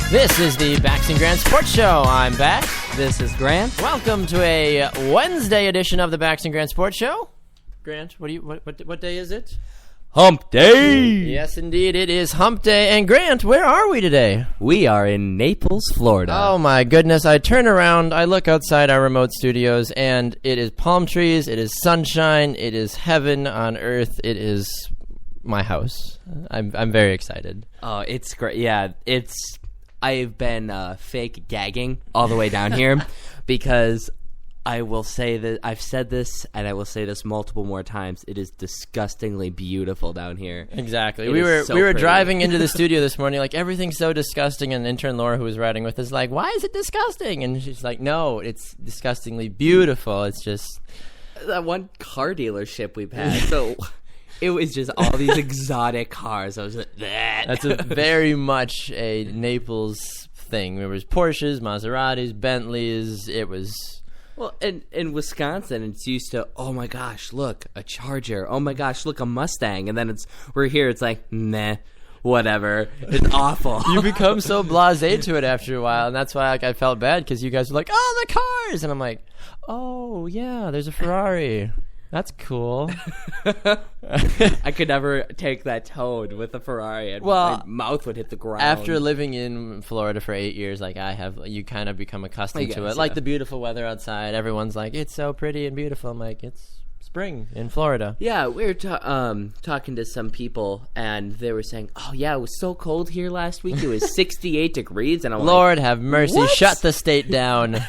This is the Bax and Grant Sports Show. I'm Bax. This is Grant. Welcome to a Wednesday edition of the Bax and Grant Sports Show. Grant, what day is it? Hump Day! Yes, indeed, it is Hump Day. And Grant, where are we today? We are in Naples, Florida. Oh my goodness, I turn around, I look outside our remote studios, and it is palm trees, it is sunshine, it is heaven on earth, it is my house. I'm very excited. Oh, it's great. Yeah, I've been fake gagging all the way down here because I will say that I've said this and I will say this multiple more times. It is disgustingly beautiful down here. Exactly. We were driving into the studio this morning, like everything's so disgusting, and intern Laura, who was riding with us, like, why is it disgusting? And she's like, no, it's disgustingly beautiful. It's just that one car dealership we've had. So it was just all these exotic cars. I was like, that's very much a Naples thing. There was Porsches, Maseratis, Bentleys. It was... Well, in Wisconsin, it's used to, oh my gosh, look, a Charger. Oh my gosh, look, a Mustang. And then we're here, it's like, meh, whatever. It's awful. You become so blasé to it after a while, and that's why I felt bad, because you guys were like, oh, the cars! And I'm like, oh, yeah, there's a Ferrari. That's cool. I could never take that tone with a Ferrari, and my mouth would hit the ground. After living in Florida for 8 years, like I have, you kind of become accustomed to it. Like the beautiful weather outside, everyone's like, it's so pretty and beautiful. I'm like, it's spring in Florida. Yeah, we were talking to some people, and they were saying, oh yeah, it was so cold here last week. It was 68 degrees, and I'm Lord like, have mercy, what? Shut the state down.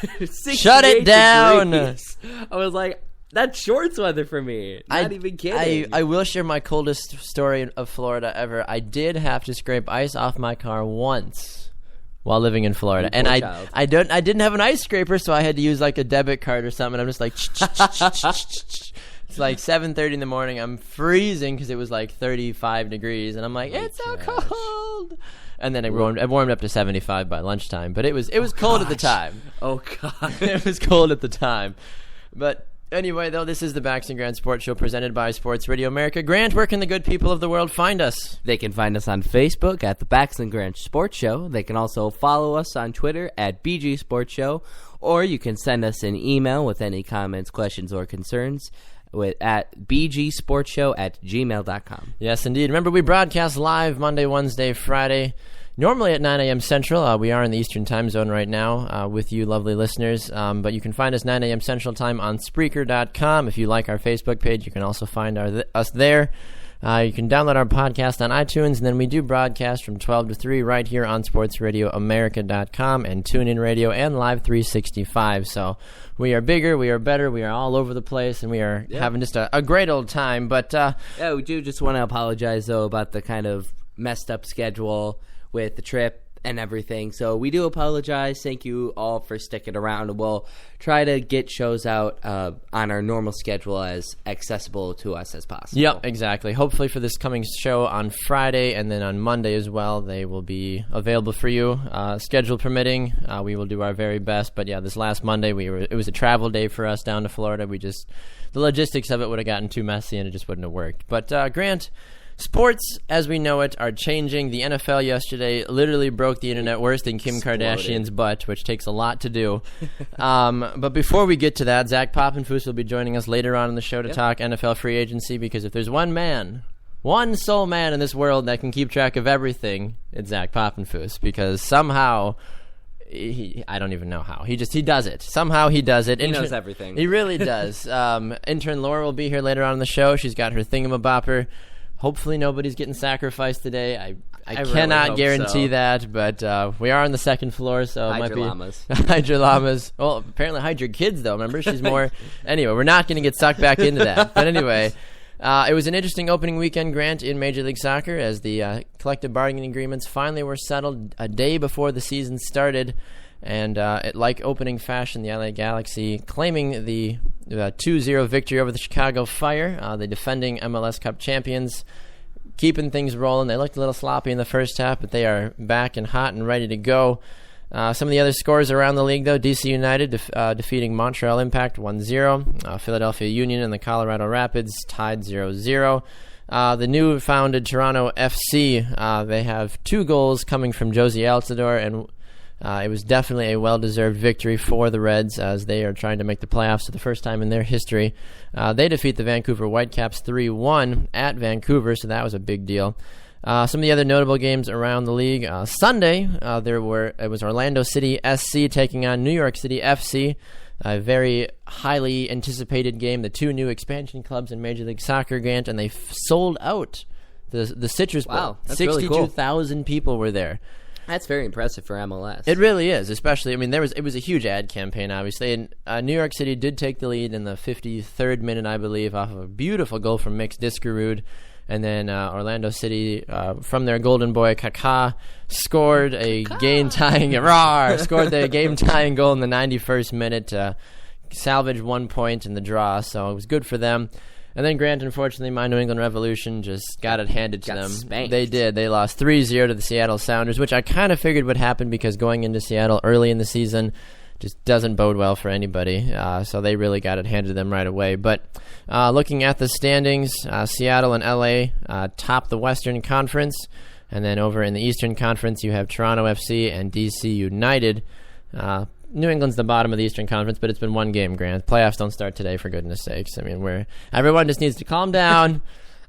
Shut it down. Degrees. I was like, that's shorts weather for me. Not even kidding. I will share my coldest story of Florida ever. I did have to scrape ice off my car once while living in Florida, and I didn't have an ice scraper, so I had to use like a debit card or something. I'm just like, it's like 7:30 in the morning. I'm freezing because it was like 35 degrees, and I'm like, it's so cold. And then it warmed up to 75 by lunchtime, but it was cold at the time. Oh god, it was cold at the time, but. Anyway, though, this is the Bax and Grant Sports Show presented by Sports Radio America. Grant, where can the good people of the world find us? They can find us on Facebook at the Bax and Grant Sports Show. They can also follow us on Twitter at BG Sports Show, or you can send us an email with any comments, questions, or concerns at bgsportshow@gmail.com. Yes, indeed. Remember, we broadcast live Monday, Wednesday, Friday. Normally at 9 a.m. Central. We are in the Eastern time zone right now with you lovely listeners. But you can find us 9 a.m. Central time on Spreaker.com. If you like our Facebook page, you can also find us there. You can download our podcast on iTunes, and then we do broadcast from 12 to 3 right here on SportsRadioAmerica.com and TuneIn Radio and Live 365. So we are bigger, we are better, we are all over the place, and we are having just a great old time. But yeah, we do just want to apologize, though, about the kind of messed up schedule with the trip and everything. So we do apologize. Thank you all for sticking around. We'll try to get shows out on our normal schedule as accessible to us as possible. Yep, exactly. Hopefully for this coming show on Friday and then on Monday as well, they will be available for you. Schedule permitting, we will do our very best. But yeah, this last Monday, it was a travel day for us down to Florida. The logistics of it would have gotten too messy and it just wouldn't have worked. But Grant, sports, as we know it, are changing. The NFL yesterday literally broke the internet worse than Kim Kardashian's butt, which takes a lot to do. But before we get to that, Zach Poppenfuss will be joining us later on in the show to talk NFL free agency, because if there's one sole man in this world that can keep track of everything, it's Zach Poppenfuss, because somehow... I don't even know how. He does it. Somehow he does it. He knows everything. He really does. Intern Laura will be here later on in the show. She's got her thingamabopper. Hopefully nobody's getting sacrificed today. I cannot guarantee that, but we are on the second floor, so it might be Hydra llamas. Well, apparently Hydra kids, though. Remember, she's more... Anyway, we're not going to get sucked back into that. But anyway, it was an interesting opening weekend, Grant, in Major League Soccer, as the collective bargaining agreements finally were settled a day before the season started. And like opening fashion, the LA Galaxy claiming the 2-0 victory over the Chicago Fire, the defending MLS Cup champions, keeping things rolling. They looked a little sloppy in the first half, but they are back and hot and ready to go. Some of the other scores around the league, though: DC United defeating Montreal Impact 1-0. Philadelphia Union and the Colorado Rapids tied 0-0. The new founded Toronto FC, they have 2 goals coming from Josie Altidore, and it was definitely a well-deserved victory for the Reds as they are trying to make the playoffs for the first time in their history. They defeat the Vancouver Whitecaps 3-1 at Vancouver, so that was a big deal. Some of the other notable games around the league. Sunday, it was Orlando City SC taking on New York City FC. A very highly anticipated game. The 2 new expansion clubs in Major League Soccer, Grant, and they sold out the Citrus Bowl. Wow, that's 62,000 really cool. people were there. That's very impressive for MLS. It really is, especially, I mean, it was a huge ad campaign, obviously, and New York City did take the lead in the 53rd minute, I believe, off of a beautiful goal from Mix Diskerud. And then Orlando City, from their golden boy Kaká, scored a game-tying goal in the 91st minute to salvage 1 point in the draw. So it was good for them. And then Grant, unfortunately, my New England Revolution just got it handed to them. Spanked. They did. They lost 3-0 to the Seattle Sounders, which I kind of figured would happen because going into Seattle early in the season just doesn't bode well for anybody. So they really got it handed to them right away. But looking at the standings, Seattle and LA top the Western Conference. And then over in the Eastern Conference, you have Toronto FC and DC United. New England's the bottom of the Eastern Conference, but it's been 1 game, Grant. Playoffs don't start today, for goodness sakes. I mean, everyone just needs to calm down.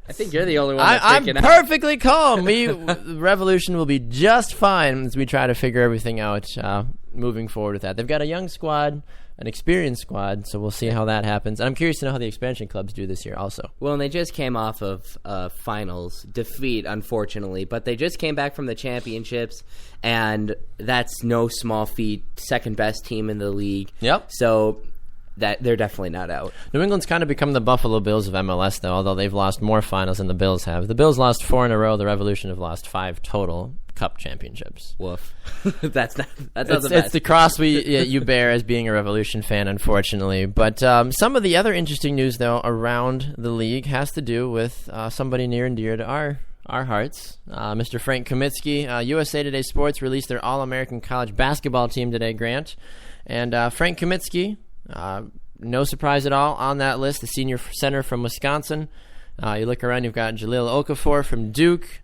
I think you're the only one that's I'm freaking out. perfectly calm. The Revolution will be just fine as we try to figure everything out moving forward with that. They've got a young squad, an experienced squad, so we'll see how that happens. And I'm curious to know how the expansion clubs do this year also. Well, and they just came off of finals defeat, unfortunately, but they just came back from the championships, and that's no small feat. Second best team in the league. Yep. So that they're definitely not out. New England's kind of become the Buffalo Bills of MLS, though, although they've lost more finals than the Bills have. The Bills lost 4 in a row. The Revolution have lost 5 total Cup championships. Woof. That's not the best. It's the cross you bear as being a Revolution fan, unfortunately. But some of the other interesting news, though, around the league has to do with somebody near and dear to our hearts, Mr. Frank Kaminsky. USA Today Sports released their All-American college basketball team today, Grant. And Frank Kaminsky, no surprise at all on that list, the senior center from Wisconsin. You look around, you've got Jahlil Okafor from Duke.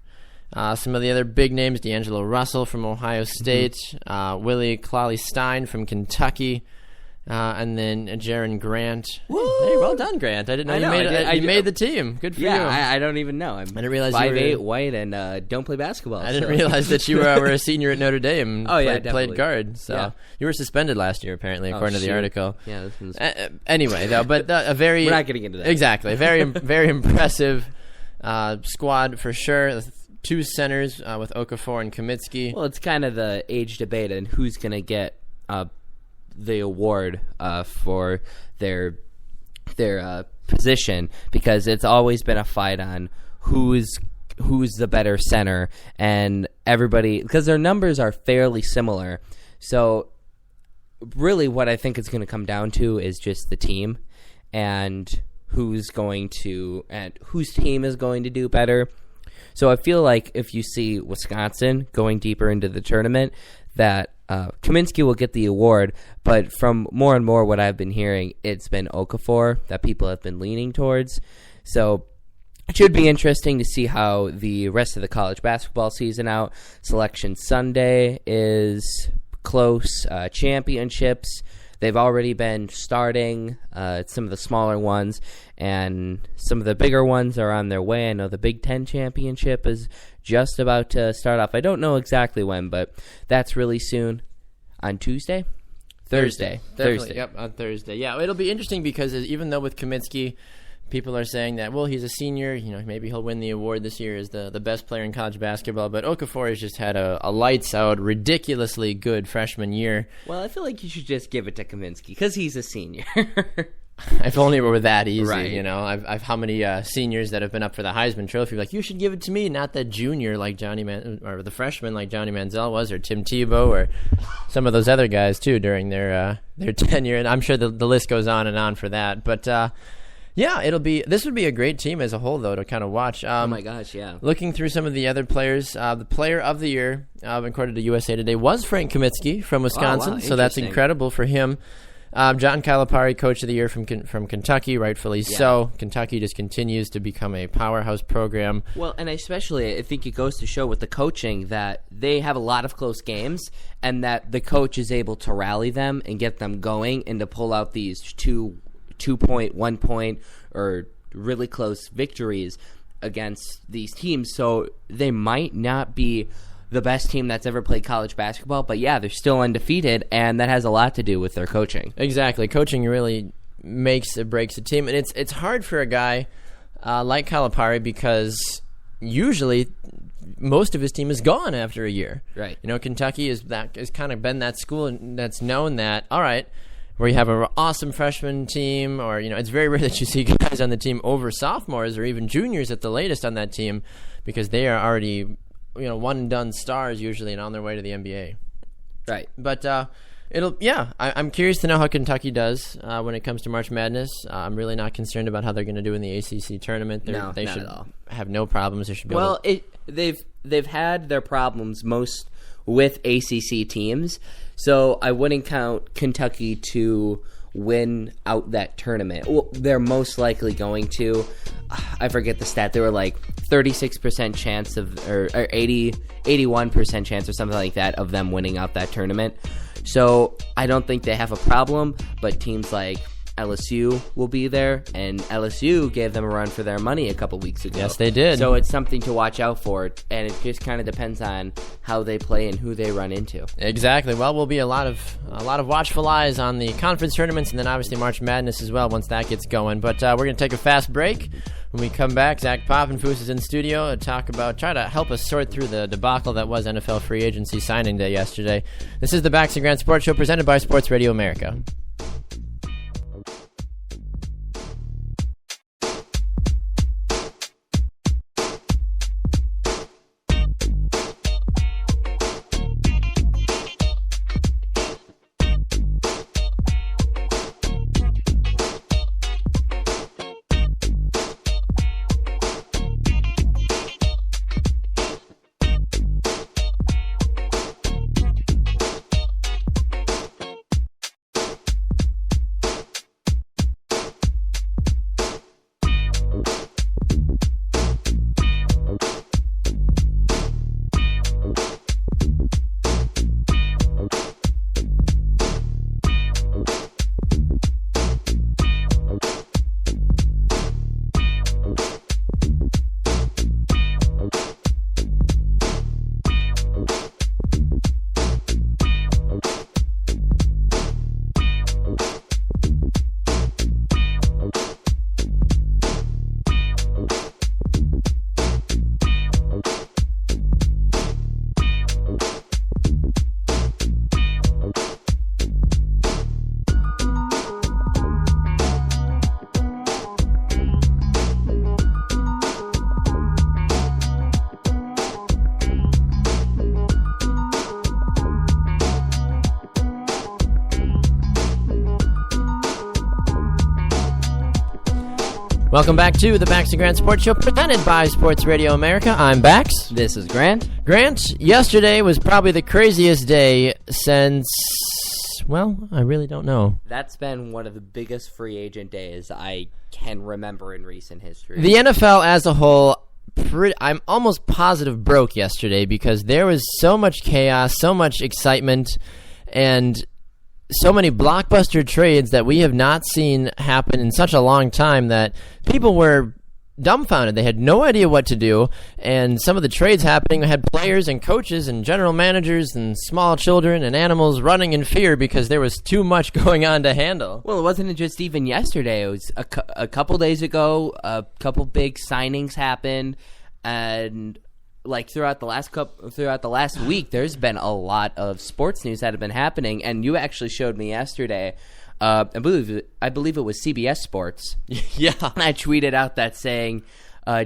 Some of the other big names, D'Angelo Russell from Ohio State, Willie Cauley-Stein from Kentucky, and then Jaren Grant. Hey, well done, Grant. I didn't know you made the team. Good for you. Yeah, I don't even know. I didn't realize 5'8", white, and don't play basketball. I didn't realize that you were a senior at Notre Dame and played guard. So yeah. You were suspended last year, apparently, according to the article. Yeah. Anyway, though, but a very... We're not getting into that. Exactly. A very, very impressive squad for sure. 2 centers with Okafor and Kaminsky. Well, it's kind of the age debate and who's going to get the award for their position, because it's always been a fight on who's the better center, and everybody, because their numbers are fairly similar. So really what I think it's going to come down to is just the team and whose team is going to do better. So I feel like if you see Wisconsin going deeper into the tournament, that Kaminsky will get the award, but from more and more what I've been hearing, it's been Okafor that people have been leaning towards. So it should be interesting to see how the rest of the college basketball season out. Selection Sunday is close. Championships, they've already been starting, some of the smaller ones, and some of the bigger ones are on their way. I know the Big Ten Championship is just about to start off. I don't know exactly when, but that's really soon. On Tuesday? Thursday. Yep, on Thursday. Yeah, it'll be interesting because even though with Kaminsky, people are saying that, well, he's a senior, maybe he'll win the award this year as the best player in college basketball, but Okafor has just had a lights-out, ridiculously good freshman year. Well, I feel like you should just give it to Kaminsky because he's a senior. If only it were that easy, right. I've how many seniors that have been up for the Heisman Trophy, like, you should give it to me, not the junior like or the freshman like Johnny Manziel was, or Tim Tebow, or some of those other guys too during their tenure, and I'm sure the list goes on and on for that. But yeah, this would be a great team as a whole, though, to kind of watch. Oh my gosh, yeah. Looking through some of the other players, the player of the year, according to USA Today, was Frank Kaminsky from Wisconsin, wow, so that's incredible for him. John Calipari, Coach of the Year from Kentucky, rightfully so. Kentucky just continues to become a powerhouse program. Well, and especially I think it goes to show with the coaching that they have a lot of close games and that the coach is able to rally them and get them going and to pull out these 2-point, 1-point, or really close victories against these teams. So they might not be the best team that's ever played college basketball, but they're still undefeated, and that has a lot to do with their coaching. Exactly. Coaching really makes or breaks a team, and it's hard for a guy like Calipari because usually most of his team is gone after a year. Right. Kentucky has kind of been that school that's known that, all right, where you have an awesome freshman team, or it's very rare that you see guys on the team over sophomores or even juniors at the latest on that team because they are already one and done stars usually and on their way to the NBA. Right. But I'm curious to know how Kentucky does when it comes to March Madness. I'm really not concerned about how they're going to do in the ACC tournament. They should at all have no problems. They should be they've had their problems most with ACC teams, so I wouldn't count Kentucky to win out that tournament. Well, they're most likely going to. I forget the stat. They were like 36% chance of, or 81% chance or something like that of them winning out that tournament. So I don't think they have a problem, but teams like LSU will be there, and LSU gave them a run for their money a couple weeks ago. Yes, they did. So it's something to watch out for, and it just kind of depends on how they play and who they run into. Exactly. Well, will be a lot of watchful eyes on the conference tournaments, and then obviously March Madness as well once that gets going. But we're going to take a fast break. When we come back, Zach Poppenfuss is in studio to try to help us sort through the debacle that was NFL free agency signing day yesterday. This is the Baxter Grant Sports Show presented by Sports Radio America. Welcome back to the Baxter Grant Sports Show presented by Sports Radio America. I'm Bax. This is Grant. Grant, yesterday was probably the craziest day since, well, I really don't know. That's been one of the biggest free agent days I can remember in recent history. The NFL as a whole, I'm almost positive broke yesterday because there was so much chaos, so much excitement, and so many blockbuster trades that we have not seen happen in such a long time that people were dumbfounded. They had no idea what to do, and some of the trades happening had players and coaches and general managers and small children and animals running in fear because there was too much going on to handle. Well, it wasn't just even yesterday. It was a couple days ago, a couple big signings happened, and like throughout the last week, there's been a lot of sports news that have been happening, and you actually showed me yesterday. I believe it was CBS Sports. Yeah, and I tweeted out that saying,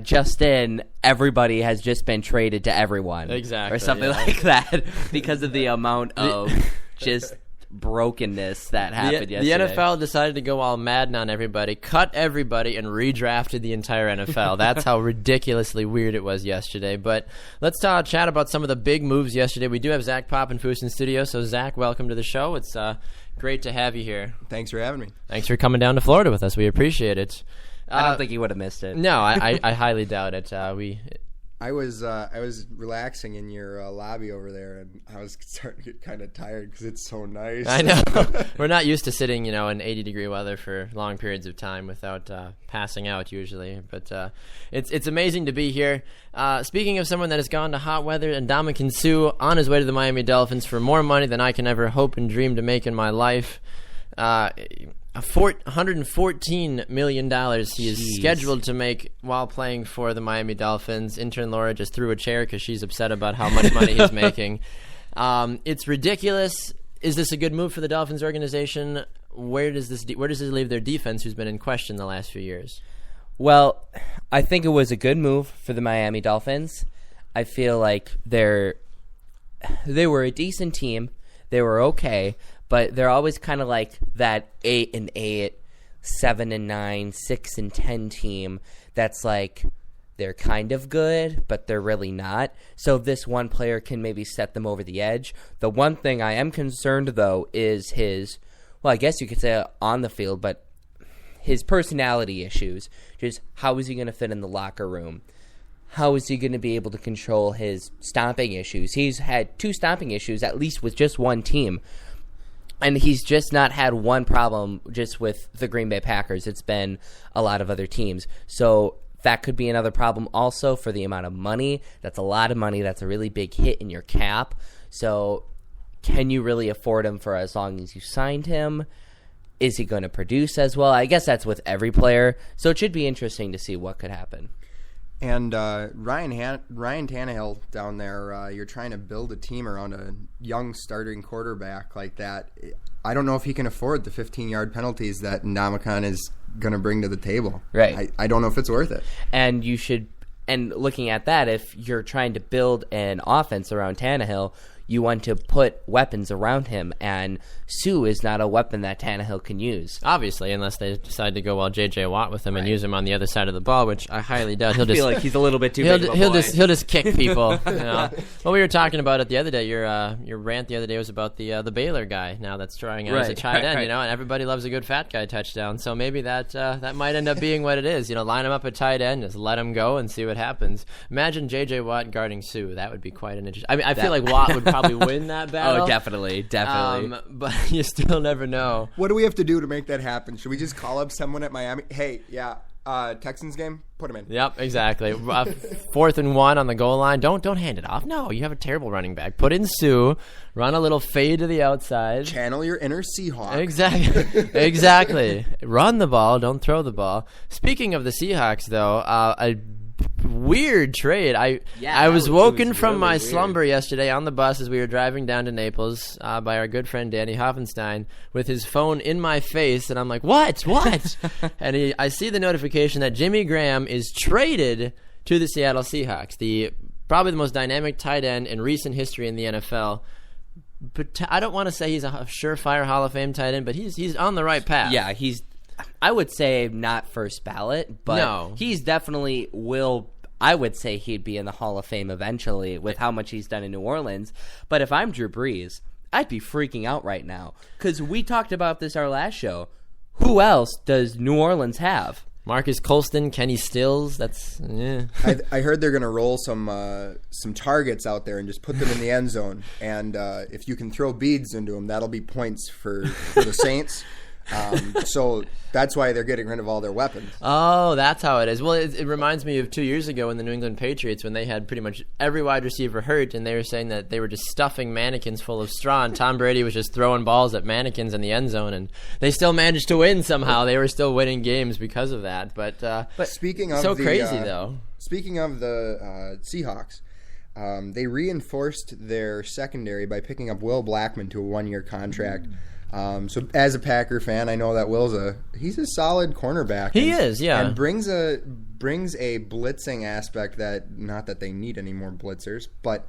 "Just in, everybody has just been traded to everyone," exactly, or something like that, because of the amount of just brokenness that happened yesterday. The NFL decided to go all Madden on everybody, cut everybody, and redrafted the entire NFL. That's how ridiculously weird it was yesterday. But let's chat about some of the big moves yesterday. We do have Zach Poppenfuss in studio. So, Zach, welcome to the show. It's great to have you here. Thanks for having me. Thanks for coming down to Florida with us. We appreciate it. I don't think you would have missed it. No, I highly doubt it. I was relaxing in your lobby over there, and I was starting to get kind of tired because it's so nice. I know. We're not used to sitting, in 80-degree weather for long periods of time without passing out usually. But it's amazing to be here. Speaking of someone that has gone to hot weather, Ndamukong Suh on his way to the Miami Dolphins for more money than I can ever hope and dream to make in my life. $114 million he is scheduled to make while playing for the Miami Dolphins. Intern Laura just threw a chair because she's upset about how much money he's making. It's ridiculous. Is this a good move for the Dolphins organization? Where does this leave their defense, who's been in question the last few years? Well, I think it was a good move for the Miami Dolphins. I feel like they were a decent team. They were okay. But they're always kind of like that 8-8, 7-9, 6-10 team that's like they're kind of good, but they're really not. So this one player can maybe set them over the edge. The one thing I am concerned, though, is I guess you could say on the field, but his personality issues. Just how is he going to fit in the locker room? How is he going to be able to control his stomping issues? He's had 2 stomping issues, at least with just one team. And he's just not had one problem just with the Green Bay Packers. It's been a lot of other teams. So that could be another problem also for the amount of money. That's a lot of money. That's a really big hit in your cap. So can you really afford him for as long as you signed him? Is he going to produce as well? I guess that's with every player. So it should be interesting to see what could happen. And Ryan Tannehill down there, you're trying to build a team around a young starting quarterback like that. I don't know if he can afford the 15-yard penalties that Ndamukong is going to bring to the table. Right. I don't know if it's worth it. And looking at that, if you're trying to build an offense around Tannehill, you want to put weapons around him, and Suh is not a weapon that Tannehill can use. Obviously, unless they decide to go J.J. Watt with him and use him on the other side of the ball, which I highly doubt. I feel like he's a little bit too big of a he'll boy. He'll just kick people. What we were talking about it the other day, your rant the other day was about the Baylor guy now that's trying out as a tight end, and everybody loves a good fat guy touchdown. So maybe that might end up being what it is. Line him up at tight end, just let him go and see what happens. Imagine J.J. Watt guarding Suh. That would be quite an interesting. I mean, I feel like Watt would probably win that battle. Oh, definitely. But you still never know. What do we have to do to make that happen? Should we just call up someone at Miami? Hey, Texans game, put him in. Yep, exactly. 4th and 1 on the goal line. Don't hand it off. No, you have a terrible running back. Put in Suh. Run a little fade to the outside. Channel your inner Seahawk. Exactly. Run the ball. Don't throw the ball. Speaking of the Seahawks, though, a weird trade. I was woken from my slumber yesterday on the bus as we were driving down to Naples by our good friend Danny Hoffenstein with his phone in my face, and I'm like, what? And I see the notification that Jimmy Graham is traded to the Seattle Seahawks, probably the most dynamic tight end in recent history in the NFL. But I don't want to say he's a surefire Hall of Fame tight end, but he's on the right path. Yeah, I would say not first ballot, but he's definitely I would say he'd be in the Hall of Fame eventually with how much he's done in New Orleans. But if I'm Drew Brees, I'd be freaking out right now because we talked about this our last show. Who else does New Orleans have? Marcus Colston, Kenny Stills. That's I heard they're going to roll some targets out there and just put them in the end zone. And if you can throw beads into them, that'll be points for the Saints. So that's why they're getting rid of all their weapons. Oh, that's how it is. Well, it reminds me of 2 years ago in the New England Patriots when they had pretty much every wide receiver hurt, and they were saying that they were just stuffing mannequins full of straw, and Tom Brady was just throwing balls at mannequins in the end zone, and they still managed to win somehow. They were still winning games because of that. But speaking of crazy though. Speaking of the Seahawks. They reinforced their secondary by picking up Will Blackmon to a 1-year contract. So as a Packer fan, I know that he's a solid cornerback. He is, yeah. And brings a blitzing aspect that, not that they need any more blitzers, but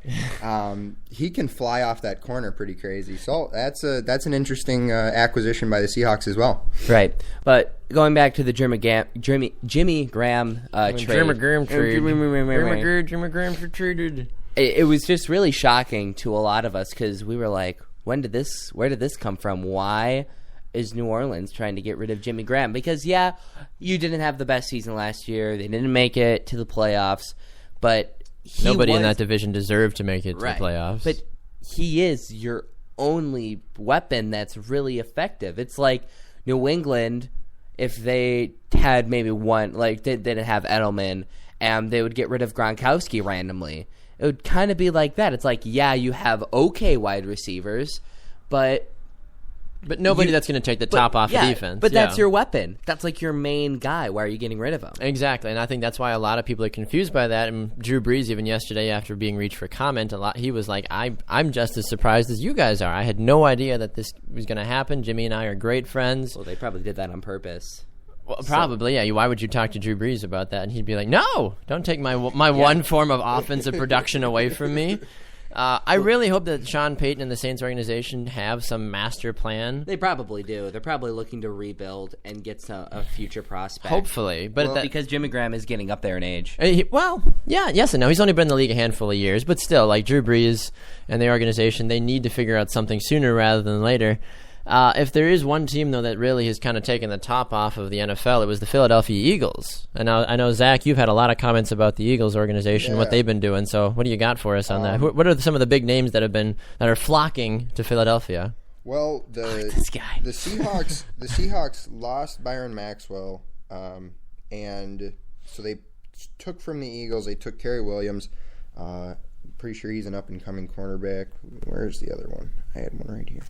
he can fly off that corner pretty crazy. So that's an interesting acquisition by the Seahawks as well. Right. But going back to the Jimmy Graham trade. Jimmy Graham traded. It was just really shocking to a lot of us because we were like, where did this come from? Why is New Orleans trying to get rid of Jimmy Graham? Because, yeah, you didn't have the best season last year. They didn't make it to the playoffs. But nobody in that division deserved to make it to the playoffs. But he is your only weapon that's really effective. It's like New England, if they had maybe one, like they didn't have Edelman, and they would get rid of Gronkowski randomly. It would kind of be like that. It's like, yeah, you have okay wide receivers, but nobody that's going to take the top off of defense. But that's your weapon. That's like your main guy. Why are you getting rid of him? Exactly, and I think that's why a lot of people are confused by that. And Drew Brees, even yesterday after being reached for comment, he was like, I'm just as surprised as you guys are. I had no idea that this was going to happen. Jimmy and I are great friends. Well, they probably did that on purpose. Well, probably, yeah. Why would you talk to Drew Brees about that? And he'd be like, no, don't take my one form of offensive production away from me. I really hope that Sean Payton and the Saints organization have some master plan. They probably do. They're probably looking to rebuild and get a future prospect. Hopefully. But because Jimmy Graham is getting up there in age. Yes and no. He's only been in the league a handful of years. But still, like Drew Brees and the organization, they need to figure out something sooner rather than later. If there is one team, though, that really has kind of taken the top off of the NFL, it was the Philadelphia Eagles. And I know, Zach, you've had a lot of comments about the Eagles organization, what they've been doing. So what do you got for us on that? What are some of the big names that are flocking to Philadelphia? Well, this guy. the Seahawks lost Byron Maxwell, and so they took from the Eagles. They took Kerry Williams. Pretty sure he's an up-and-coming cornerback. Where's the other one? I had one right here.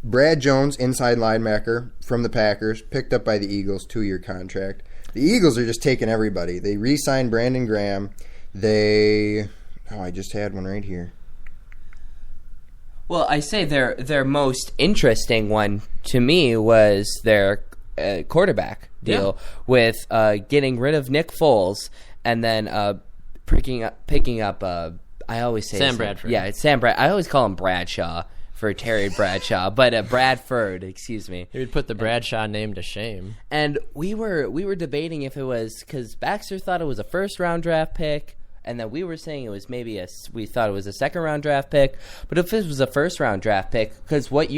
Brad Jones, inside linebacker from the Packers, picked up by the Eagles, 2-year contract. The Eagles are just taking everybody. They re-signed Brandon Graham. I just had one right here. Well, I say their most interesting one to me was their quarterback deal with getting rid of Nick Foles and then picking up I always say Sam Bradford. Yeah, it's Sam Brad. I always call him Bradshaw for Terry Bradshaw, but Bradford, excuse me. He would put the Bradshaw name to shame. And we were debating if it was because Baxter thought it was a first-round draft pick, and then we were saying it was we thought it was a second-round draft pick. But if this was a first-round draft pick, because what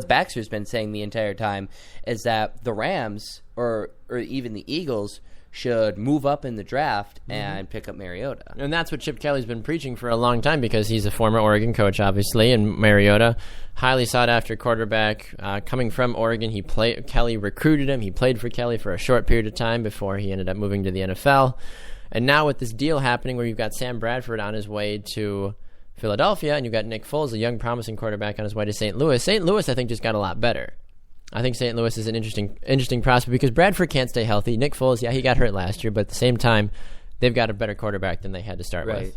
Baxter's been saying the entire time is that the Rams or even the Eagles should move up in the draft and pick up Mariota. And that's what Chip Kelly's been preaching for a long time because he's a former Oregon coach, obviously, and Mariota, highly sought-after quarterback coming from Oregon. Kelly recruited him. He played for Kelly for a short period of time before he ended up moving to the NFL. And now with this deal happening where you've got Sam Bradford on his way to Philadelphia and you've got Nick Foles, a young, promising quarterback, on his way to St. Louis. St. Louis, I think, just got a lot better. I think St. Louis is an interesting prospect because Bradford can't stay healthy. Nick Foles, he got hurt last year, but at the same time, they've got a better quarterback than they had to start with.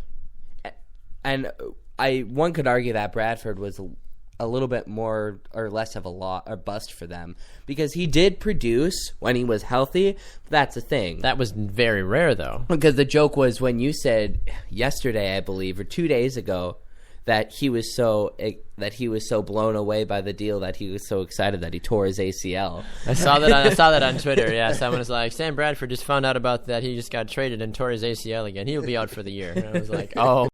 And one could argue that Bradford was a little bit more or less of a bust for them because he did produce when he was healthy. That's the thing. That was very rare, though. Because the joke was when you said yesterday, I believe, or 2 days ago, that he was so blown away by the deal that he was so excited that he tore his ACL. I saw that on Twitter. Yeah, someone was like, Sam Bradford just found out about that. He just got traded and tore his ACL again. He'll be out for the year. And I was like, oh